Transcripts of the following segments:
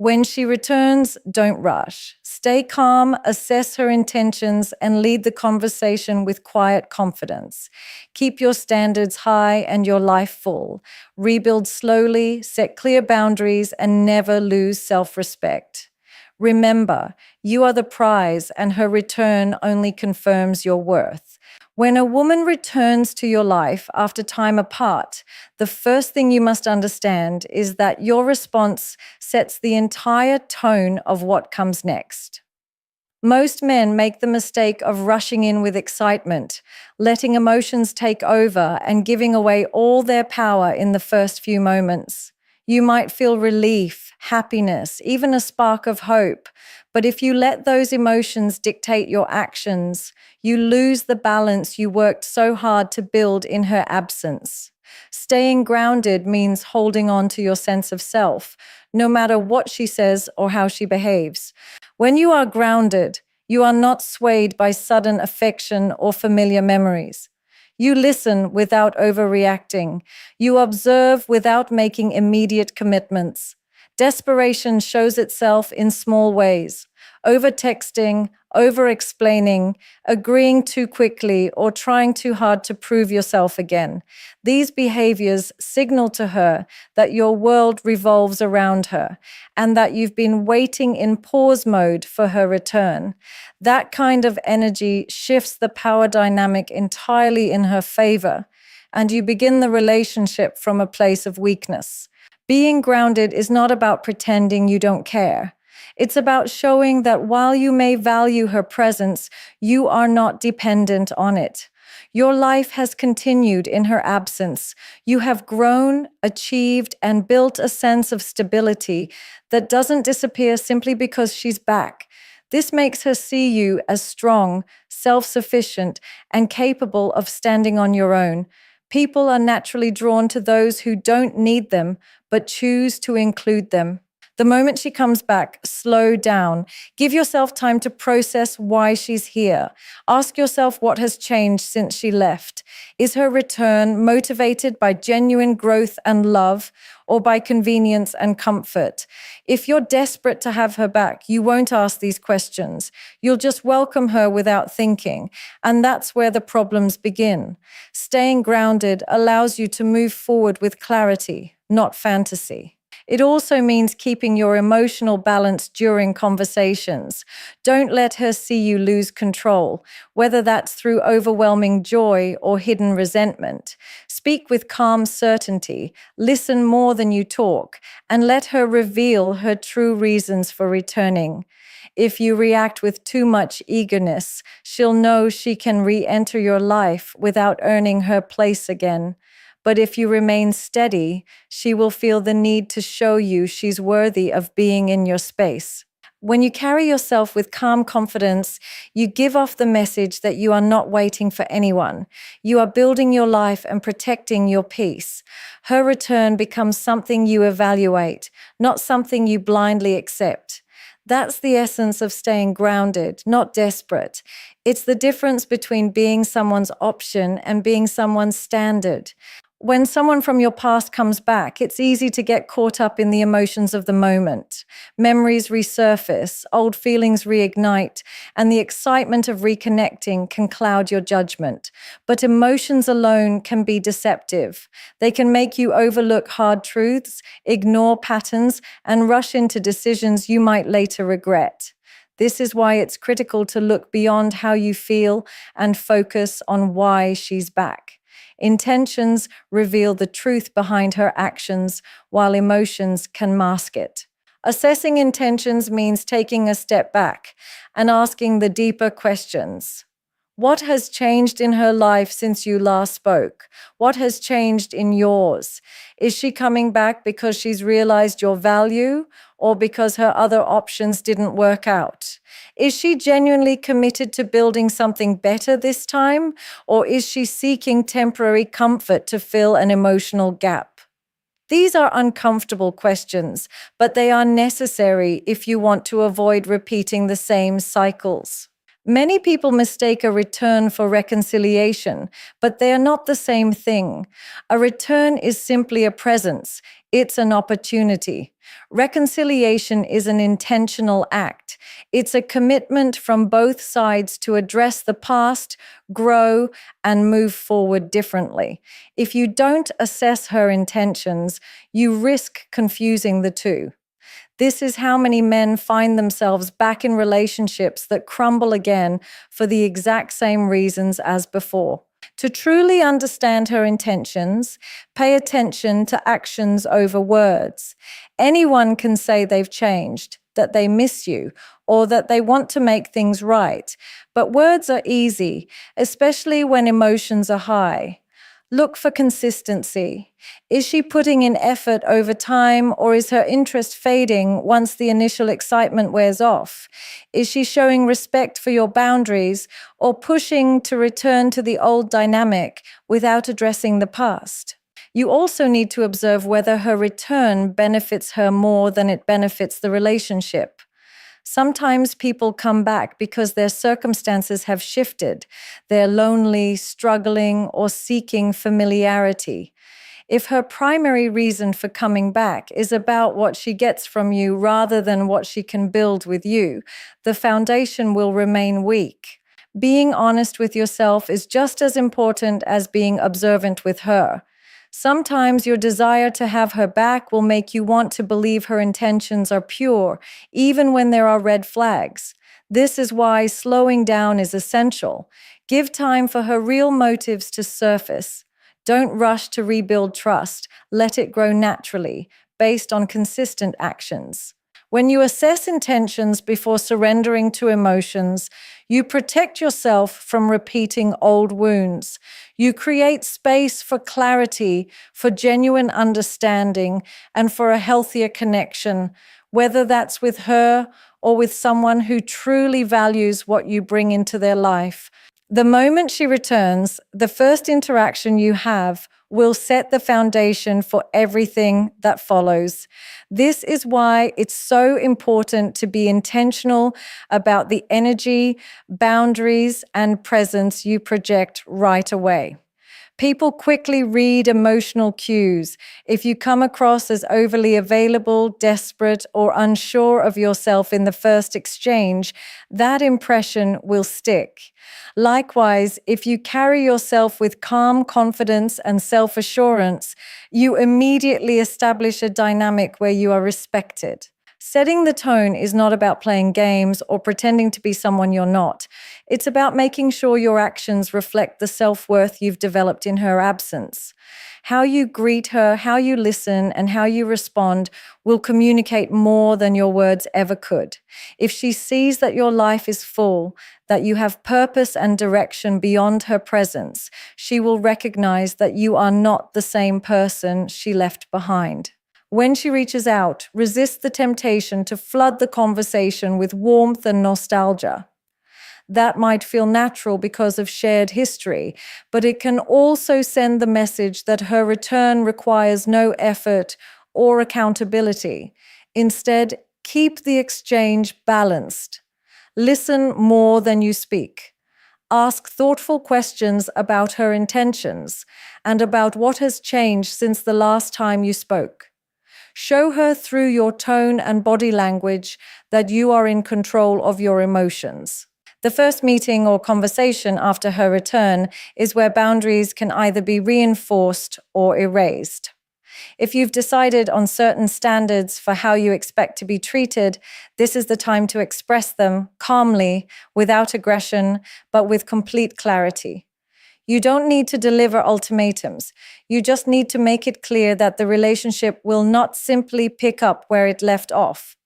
When she returns, don't rush. Stay calm, assess her intentions, and lead the conversation with quiet confidence. Keep your standards high and your life full. Rebuild slowly, set clear boundaries, and never lose self-respect. Remember, you are the prize, and her return only confirms your worth. When a woman returns to your life after time apart, the first thing you must understand is that your response sets the entire tone of what comes next. Most men make the mistake of rushing in with excitement, letting emotions take over and giving away all their power in the first few moments. You might feel relief, happiness, even a spark of hope, but if you let those emotions dictate your actions, you lose the balance you worked so hard to build in her absence. Staying grounded means holding on to your sense of self, no matter what she says or how she behaves. When you are grounded, you are not swayed by sudden affection or familiar memories. You listen without overreacting. You observe without making immediate commitments. Desperation shows itself in small ways: over-texting, over-explaining, agreeing too quickly, or trying too hard to prove yourself again. These behaviors signal to her that your world revolves around her and that you've been waiting in pause mode for her return. That kind of energy shifts the power dynamic entirely in her favor, and you begin the relationship from a place of weakness. Being grounded is not about pretending you don't care. It's about showing that while you may value her presence, you are not dependent on it. Your life has continued in her absence. You have grown, achieved, and built a sense of stability that doesn't disappear simply because she's back. This makes her see you as strong, self-sufficient, and capable of standing on your own. People are naturally drawn to those who don't need them, but choose to include them. The moment she comes back, slow down. Give yourself time to process why she's here. Ask yourself what has changed since she left. Is her return motivated by genuine growth and love, or by convenience and comfort? If you're desperate to have her back, you won't ask these questions. You'll just welcome her without thinking, and that's where the problems begin. Staying grounded allows you to move forward with clarity, not fantasy. It also means keeping your emotional balance during conversations. Don't let her see you lose control, whether that's through overwhelming joy or hidden resentment. Speak with calm certainty, listen more than you talk, and let her reveal her true reasons for returning. If you react with too much eagerness, she'll know she can re-enter your life without earning her place again. But if you remain steady, she will feel the need to show you she's worthy of being in your space. When you carry yourself with calm confidence, you give off the message that you are not waiting for anyone. You are building your life and protecting your peace. Her return becomes something you evaluate, not something you blindly accept. That's the essence of staying grounded, not desperate. It's the difference between being someone's option and being someone's standard. When someone from your past comes back, it's easy to get caught up in the emotions of the moment. Memories resurface, old feelings reignite, and the excitement of reconnecting can cloud your judgment. But emotions alone can be deceptive. They can make you overlook hard truths, ignore patterns, and rush into decisions you might later regret. This is why it's critical to look beyond how you feel and focus on why she's back. Intentions reveal the truth behind her actions, while emotions can mask it. Assessing intentions means taking a step back and asking the deeper questions. What has changed in her life since you last spoke? What has changed in yours? Is she coming back because she's realized your value, or because her other options didn't work out? Is she genuinely committed to building something better this time, or is she seeking temporary comfort to fill an emotional gap? These are uncomfortable questions, but they are necessary if you want to avoid repeating the same cycles. Many people mistake a return for reconciliation, but they are not the same thing. A return is simply a presence. It's an opportunity. Reconciliation is an intentional act. It's a commitment from both sides to address the past, grow, and move forward differently. If you don't assess her intentions, you risk confusing the two. This is how many men find themselves back in relationships that crumble again for the exact same reasons as before. To truly understand her intentions, pay attention to actions over words. Anyone can say they've changed, that they miss you, or that they want to make things right. But words are easy, especially when emotions are high. Look for consistency. Is she putting in effort over time, or is her interest fading once the initial excitement wears off? Is she showing respect for your boundaries or pushing to return to the old dynamic without addressing the past? You also need to observe whether her return benefits her more than it benefits the relationship. Sometimes people come back because their circumstances have shifted. They're lonely, struggling, or seeking familiarity. If her primary reason for coming back is about what she gets from you rather than what she can build with you, the foundation will remain weak. Being honest with yourself is just as important as being observant with her. Sometimes your desire to have her back will make you want to believe her intentions are pure, even when there are red flags. This is why slowing down is essential. Give time for her real motives to surface. Don't rush to rebuild trust. Let it grow naturally, based on consistent actions. When you assess intentions before surrendering to emotions, you protect yourself from repeating old wounds. You create space for clarity, for genuine understanding, and for a healthier connection, whether that's with her or with someone who truly values what you bring into their life. The moment she returns, the first interaction you have will set the foundation for everything that follows. This is why it's so important to be intentional about the energy, boundaries, and presence you project right away. People quickly read emotional cues. If you come across as overly available, desperate, or unsure of yourself in the first exchange, that impression will stick. Likewise, if you carry yourself with calm confidence and self-assurance, you immediately establish a dynamic where you are respected. Setting the tone is not about playing games or pretending to be someone you're not. It's about making sure your actions reflect the self-worth you've developed in her absence. How you greet her, how you listen, and how you respond will communicate more than your words ever could. If she sees that your life is full, that you have purpose and direction beyond her presence, she will recognize that you are not the same person she left behind. When she reaches out, resist the temptation to flood the conversation with warmth and nostalgia. That might feel natural because of shared history, but it can also send the message that her return requires no effort or accountability. Instead, keep the exchange balanced. Listen more than you speak. Ask thoughtful questions about her intentions and about what has changed since the last time you spoke. Show her through your tone and body language that you are in control of your emotions. The first meeting or conversation after her return is where boundaries can either be reinforced or erased. If you've decided on certain standards for how you expect to be treated, this is the time to express them calmly, without aggression, but with complete clarity. You don't need to deliver ultimatums. You just need to make it clear that the relationship will not simply pick up where it left off.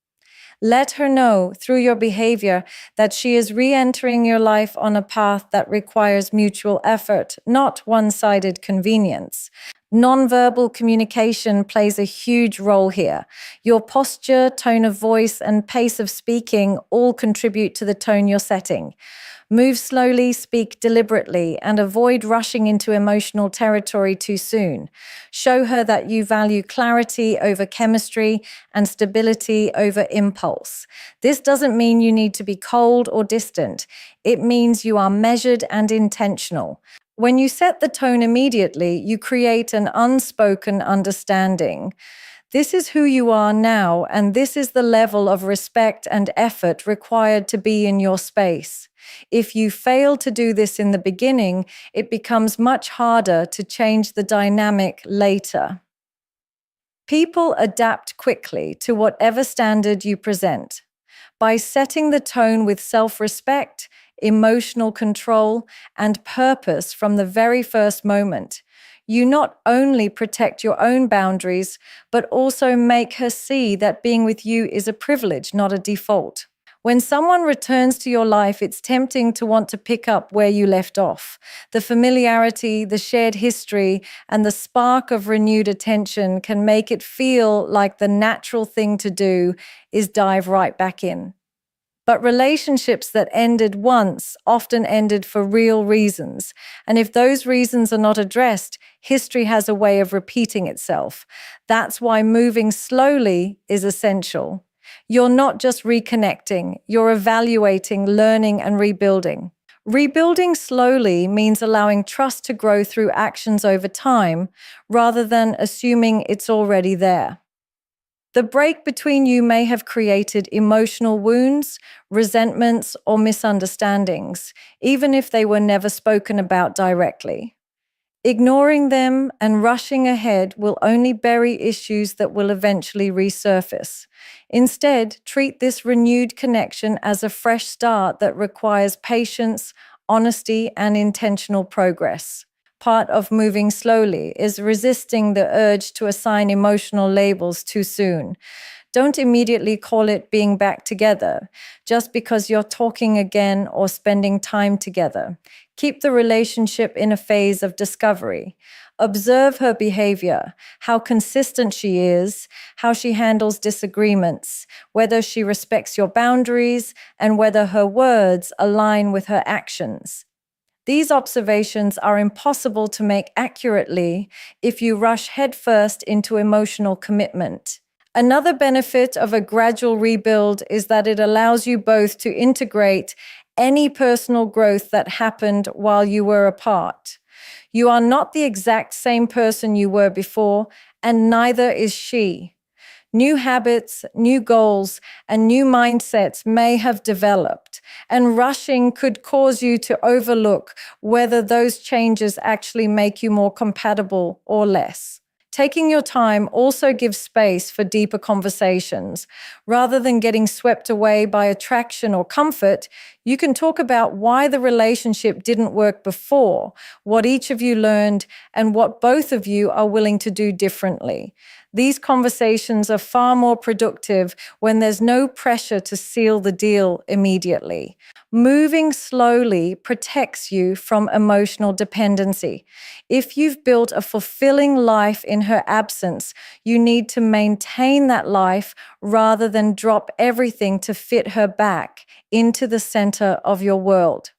Let her know through your behavior that she is re-entering your life on a path that requires mutual effort, not one-sided convenience. Nonverbal communication plays a huge role here. Your posture, tone of voice, and pace of speaking all contribute to the tone you're setting. Move slowly, speak deliberately, and avoid rushing into emotional territory too soon. Show her that you value clarity over chemistry and stability over impulse. This doesn't mean you need to be cold or distant. It means you are measured and intentional. When you set the tone immediately, you create an unspoken understanding. This is who you are now, and this is the level of respect and effort required to be in your space. If you fail to do this in the beginning, it becomes much harder to change the dynamic later. People adapt quickly to whatever standard you present. By setting the tone with self-respect, emotional control, and purpose from the very first moment, you not only protect your own boundaries, but also make her see that being with you is a privilege, not a default. When someone returns to your life, it's tempting to want to pick up where you left off. The familiarity, the shared history, and the spark of renewed attention can make it feel like the natural thing to do is dive right back in. But relationships that ended once often ended for real reasons. And if those reasons are not addressed, history has a way of repeating itself. That's why moving slowly is essential. You're not just reconnecting, you're evaluating, learning, and rebuilding. Rebuilding slowly means allowing trust to grow through actions over time, rather than assuming it's already there. The break between you may have created emotional wounds, resentments, or misunderstandings, even if they were never spoken about directly. Ignoring them and rushing ahead will only bury issues that will eventually resurface. Instead, treat this renewed connection as a fresh start that requires patience, honesty, and intentional progress. Part of moving slowly is resisting the urge to assign emotional labels too soon. Don't immediately call it being back together just because you're talking again or spending time together. Keep the relationship in a phase of discovery. Observe her behavior, how consistent she is, how she handles disagreements, whether she respects your boundaries, and whether her words align with her actions. These observations are impossible to make accurately if you rush headfirst into emotional commitment. Another benefit of a gradual rebuild is that it allows you both to integrate any personal growth that happened while you were apart. You are not the exact same person you were before, and neither is she. New habits, new goals, and new mindsets may have developed, and rushing could cause you to overlook whether those changes actually make you more compatible or less. Taking your time also gives space for deeper conversations. Rather than getting swept away by attraction or comfort, you can talk about why the relationship didn't work before, what each of you learned, and what both of you are willing to do differently. These conversations are far more productive when there's no pressure to seal the deal immediately. Moving slowly protects you from emotional dependency. If you've built a fulfilling life in her absence, you need to maintain that life rather than drop everything to fit her back into the center of your world.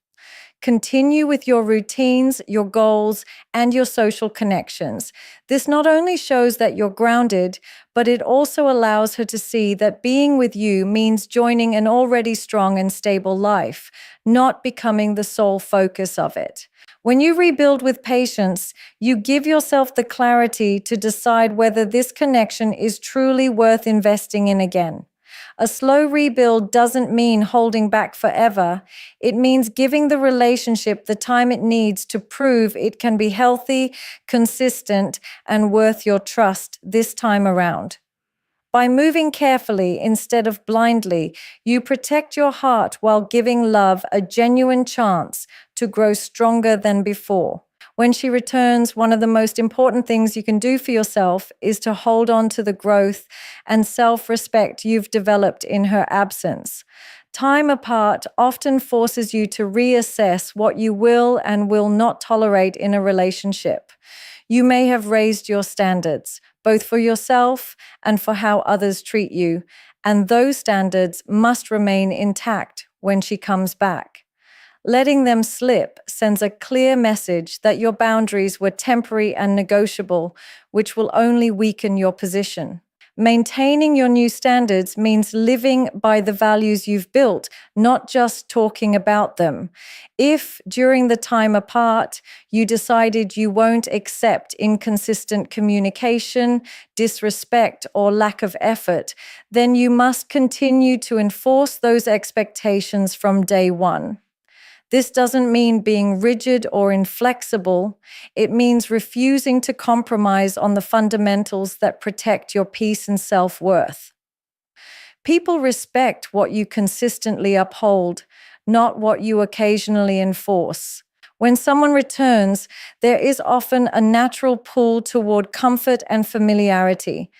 Continue with your routines, your goals, and your social connections. This not only shows that you're grounded, but it also allows her to see that being with you means joining an already strong and stable life, not becoming the sole focus of it. When you rebuild with patience, you give yourself the clarity to decide whether this connection is truly worth investing in again. A slow rebuild doesn't mean holding back forever. It means giving the relationship the time it needs to prove it can be healthy, consistent, and worth your trust this time around. By moving carefully instead of blindly, you protect your heart while giving love a genuine chance to grow stronger than before. When she returns, one of the most important things you can do for yourself is to hold on to the growth and self-respect you've developed in her absence. Time apart often forces you to reassess what you will and will not tolerate in a relationship. You may have raised your standards, both for yourself and for how others treat you, and those standards must remain intact when she comes back. Letting them slip sends a clear message that your boundaries were temporary and negotiable, which will only weaken your position. Maintaining your new standards means living by the values you've built, not just talking about them. If, during the time apart, you decided you won't accept inconsistent communication, disrespect, or lack of effort, then you must continue to enforce those expectations from day one. This doesn't mean being rigid or inflexible. It means refusing to compromise on the fundamentals that protect your peace and self-worth. People respect what you consistently uphold, not what you occasionally enforce. When someone returns, there is often a natural pull toward comfort and familiarity.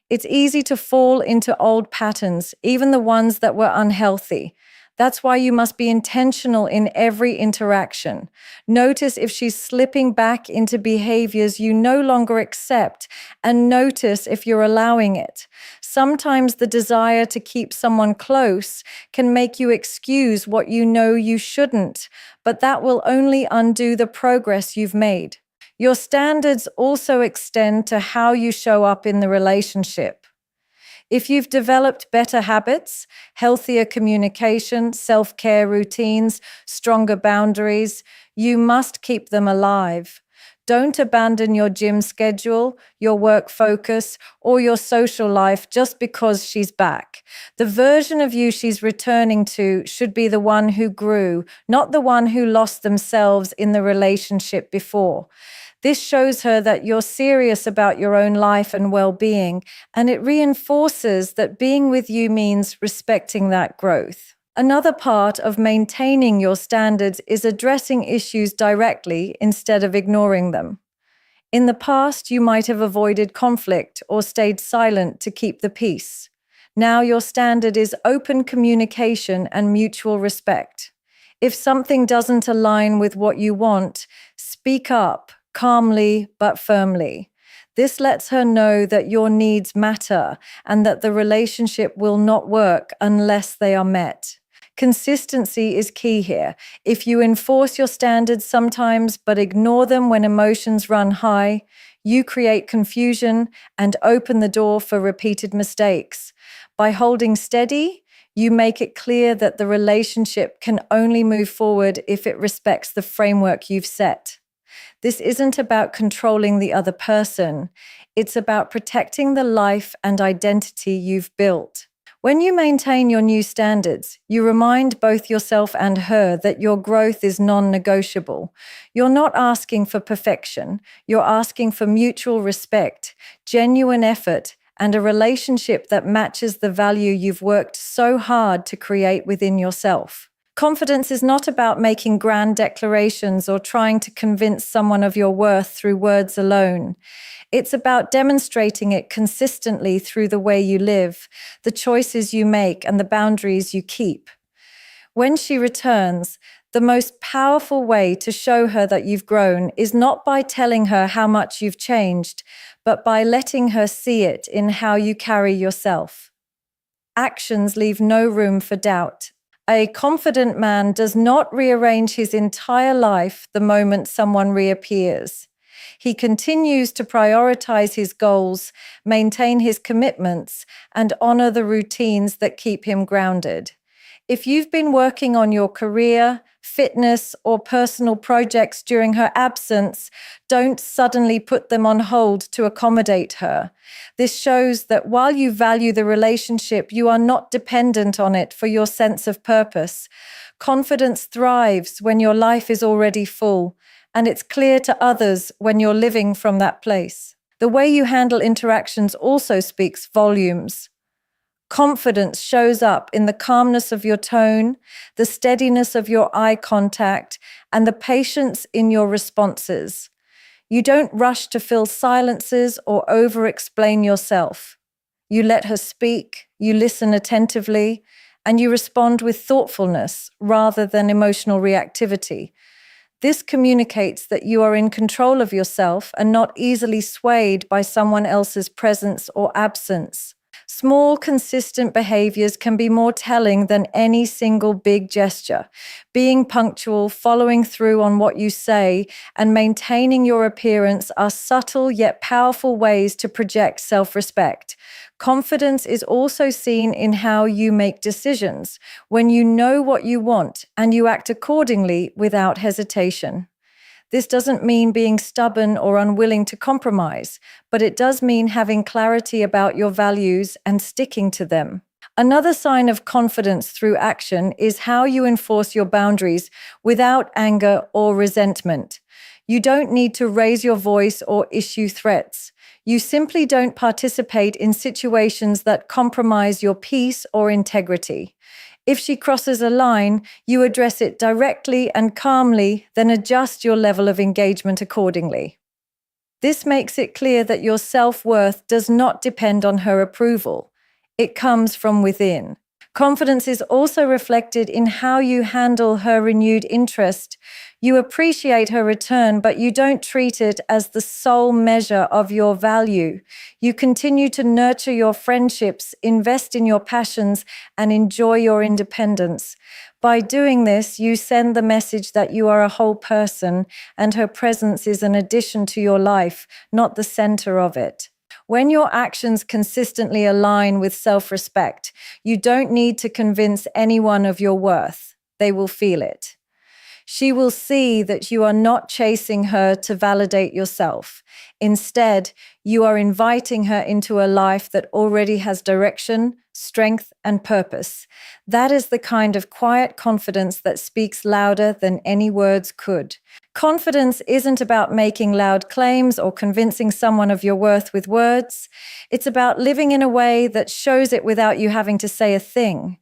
It's easy to fall into old patterns, even the ones that were unhealthy. That's why you must be intentional in every interaction. Notice if she's slipping back into behaviors you no longer accept, and notice if you're allowing it. Sometimes the desire to keep someone close can make you excuse what you know you shouldn't, but that will only undo the progress you've made. Your standards also extend to how you show up in the relationship. If you've developed better habits, healthier communication, self-care routines, stronger boundaries, you must keep them alive. Don't abandon your gym schedule, your work focus, or your social life just because she's back. The version of you she's returning to should be the one who grew, not the one who lost themselves in the relationship before. This shows her that you're serious about your own life and well-being, and it reinforces that being with you means respecting that growth. Another part of maintaining your standards is addressing issues directly instead of ignoring them. In the past, you might have avoided conflict or stayed silent to keep the peace. Now your standard is open communication and mutual respect. If something doesn't align with what you want, speak up. Calmly but firmly. This lets her know that your needs matter and that the relationship will not work unless they are met. Consistency is key here. If you enforce your standards sometimes but ignore them when emotions run high, you create confusion and open the door for repeated mistakes. By holding steady, you make it clear that the relationship can only move forward if it respects the framework you've set. This isn't about controlling the other person. It's about protecting the life and identity you've built. When you maintain your new standards, you remind both yourself and her that your growth is non-negotiable. You're not asking for perfection. You're asking for mutual respect, genuine effort, and a relationship that matches the value you've worked so hard to create within yourself. Confidence is not about making grand declarations or trying to convince someone of your worth through words alone. It's about demonstrating it consistently through the way you live, the choices you make, and the boundaries you keep. When she returns, the most powerful way to show her that you've grown is not by telling her how much you've changed, but by letting her see it in how you carry yourself. Actions leave no room for doubt. A confident man does not rearrange his entire life the moment someone reappears. He continues to prioritize his goals, maintain his commitments, and honor the routines that keep him grounded. If you've been working on your career, fitness, or personal projects during her absence, don't suddenly put them on hold to accommodate her. This shows that while you value the relationship, you are not dependent on it for your sense of purpose. Confidence thrives when your life is already full, and it's clear to others when you're living from that place. The way you handle interactions also speaks volumes. Confidence shows up in the calmness of your tone, the steadiness of your eye contact, and the patience in your responses. You don't rush to fill silences or over-explain yourself. You let her speak, you listen attentively, and you respond with thoughtfulness rather than emotional reactivity. This communicates that you are in control of yourself and not easily swayed by someone else's presence or absence. Small, consistent behaviors can be more telling than any single big gesture. Being punctual, following through on what you say, and maintaining your appearance are subtle yet powerful ways to project self-respect. Confidence is also seen in how you make decisions, when you know what you want and you act accordingly without hesitation. This doesn't mean being stubborn or unwilling to compromise, but it does mean having clarity about your values and sticking to them. Another sign of confidence through action is how you enforce your boundaries without anger or resentment. You don't need to raise your voice or issue threats. You simply don't participate in situations that compromise your peace or integrity. If she crosses a line, you address it directly and calmly, then adjust your level of engagement accordingly. This makes it clear that your self-worth does not depend on her approval. It comes from within. Confidence is also reflected in how you handle her renewed interest. You appreciate her return, but you don't treat it as the sole measure of your value. You continue to nurture your friendships, invest in your passions, and enjoy your independence. By doing this, you send the message that you are a whole person, and her presence is an addition to your life, not the center of it. When your actions consistently align with self-respect, you don't need to convince anyone of your worth. They will feel it. She will see that you are not chasing her to validate yourself. Instead, you are inviting her into a life that already has direction, strength, and purpose. That is the kind of quiet confidence that speaks louder than any words could. Confidence isn't about making loud claims or convincing someone of your worth with words. It's about living in a way that shows it without you having to say a thing.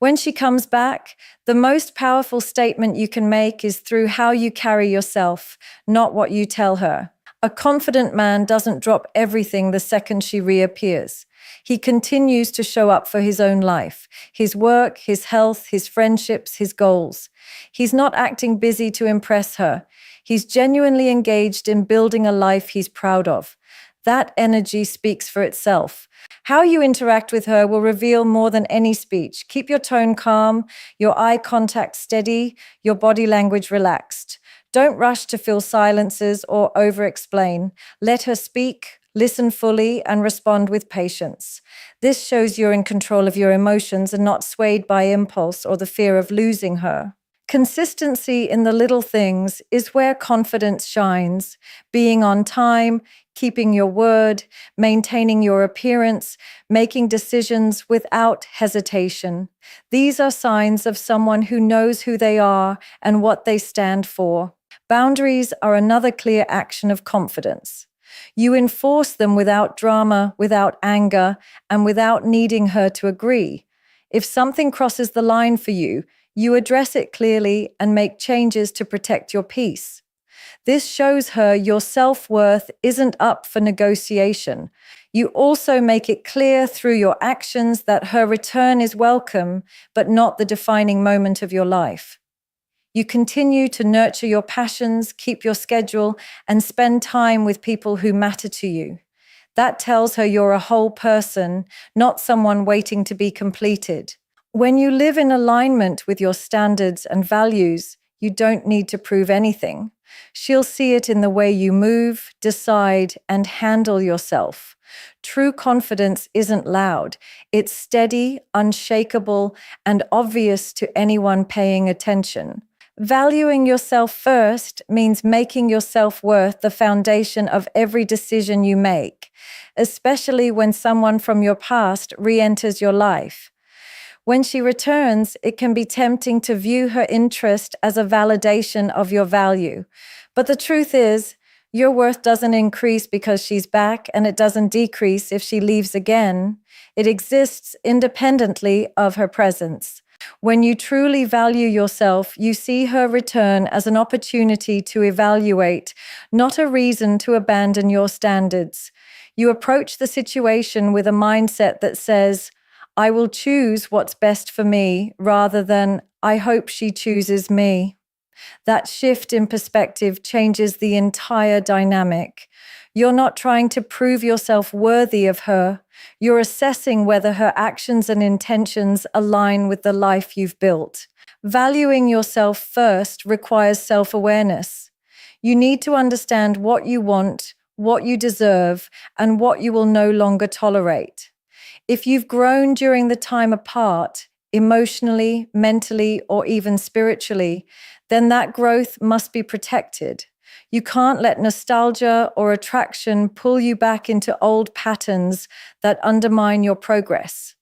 When she comes back, the most powerful statement you can make is through how you carry yourself, not what you tell her. A confident man doesn't drop everything the second she reappears. He continues to show up for his own life, his work, his health, his friendships, his goals. He's not acting busy to impress her. He's genuinely engaged in building a life he's proud of. That energy speaks for itself. How you interact with her will reveal more than any speech. Keep your tone calm, your eye contact steady, your body language relaxed. Don't rush to fill silences or over-explain. Let her speak, listen fully, and respond with patience. This shows you're in control of your emotions and not swayed by impulse or the fear of losing her. Consistency in the little things is where confidence shines. Being on time, keeping your word, maintaining your appearance, making decisions without hesitation. These are signs of someone who knows who they are and what they stand for. Boundaries are another clear action of confidence. You enforce them without drama, without anger, and without needing her to agree. If something crosses the line for you, you address it clearly and make changes to protect your peace. This shows her your self-worth isn't up for negotiation. You also make it clear through your actions that her return is welcome, but not the defining moment of your life. You continue to nurture your passions, keep your schedule, and spend time with people who matter to you. That tells her you're a whole person, not someone waiting to be completed. When you live in alignment with your standards and values, you don't need to prove anything. She'll see it in the way you move, decide, and handle yourself. True confidence isn't loud. It's steady, unshakable, and obvious to anyone paying attention. Valuing yourself first means making your self-worth the foundation of every decision you make, especially when someone from your past re-enters your life. When she returns, it can be tempting to view her interest as a validation of your value. But the truth is, your worth doesn't increase because she's back, and it doesn't decrease if she leaves again. It exists independently of her presence. When you truly value yourself, you see her return as an opportunity to evaluate, not a reason to abandon your standards. You approach the situation with a mindset that says, I will choose what's best for me, rather than, I hope she chooses me. That shift in perspective changes the entire dynamic. You're not trying to prove yourself worthy of her. You're assessing whether her actions and intentions align with the life you've built. Valuing yourself first requires self-awareness. You need to understand what you want, what you deserve, and what you will no longer tolerate. If you've grown during the time apart, emotionally, mentally, or even spiritually, then that growth must be protected. You can't let nostalgia or attraction pull you back into old patterns that undermine your progress.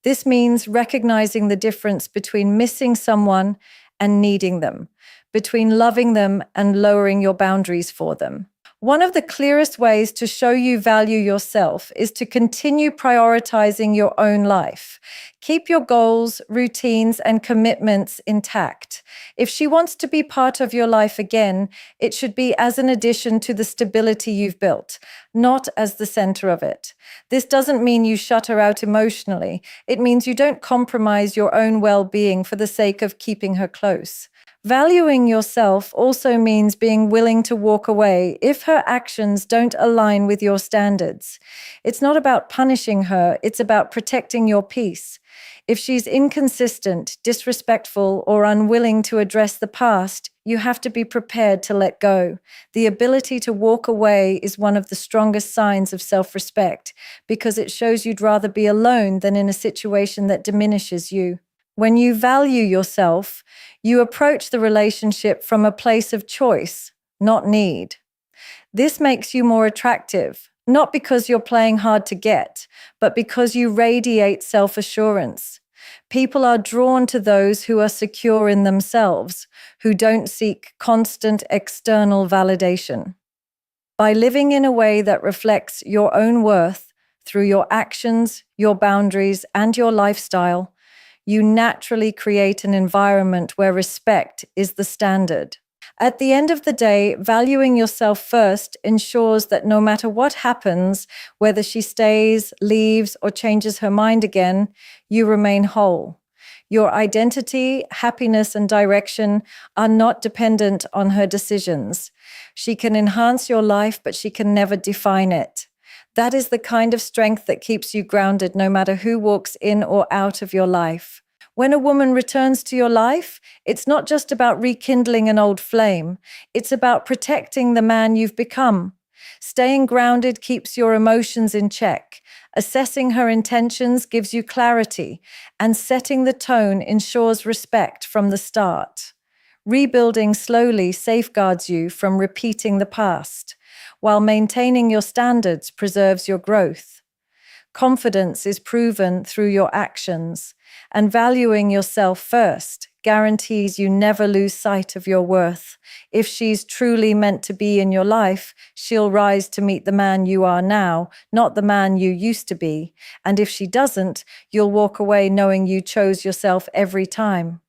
This means recognizing the difference between missing someone and needing them, between loving them and lowering your boundaries for them. One of the clearest ways to show you value yourself is to continue prioritizing your own life. Keep your goals, routines, and commitments intact. If she wants to be part of your life again, it should be as an addition to the stability you've built, not as the center of it. This doesn't mean you shut her out emotionally. It means you don't compromise your own well-being for the sake of keeping her close. Valuing yourself also means being willing to walk away if her actions don't align with your standards. It's not about punishing her, it's about protecting your peace. If she's inconsistent, disrespectful, or unwilling to address the past, you have to be prepared to let go. The ability to walk away is one of the strongest signs of self-respect because it shows you'd rather be alone than in a situation that diminishes you. When you value yourself, you approach the relationship from a place of choice, not need. This makes you more attractive, not because you're playing hard to get, but because you radiate self-assurance. People are drawn to those who are secure in themselves, who don't seek constant external validation. By living in a way that reflects your own worth through your actions, your boundaries, and your lifestyle, you naturally create an environment where respect is the standard. At the end of the day, valuing yourself first ensures that no matter what happens, whether she stays, leaves, or changes her mind again, you remain whole. Your identity, happiness, and direction are not dependent on her decisions. She can enhance your life, but she can never define it. That is the kind of strength that keeps you grounded no matter who walks in or out of your life. When a woman returns to your life, it's not just about rekindling an old flame. It's about protecting the man you've become. Staying grounded keeps your emotions in check. Assessing her intentions gives you clarity, and setting the tone ensures respect from the start. Rebuilding slowly safeguards you from repeating the past, while maintaining your standards preserves your growth. Confidence is proven through your actions, and valuing yourself first guarantees you never lose sight of your worth. If she's truly meant to be in your life, she'll rise to meet the man you are now, not the man you used to be. And if she doesn't, you'll walk away knowing you chose yourself every time.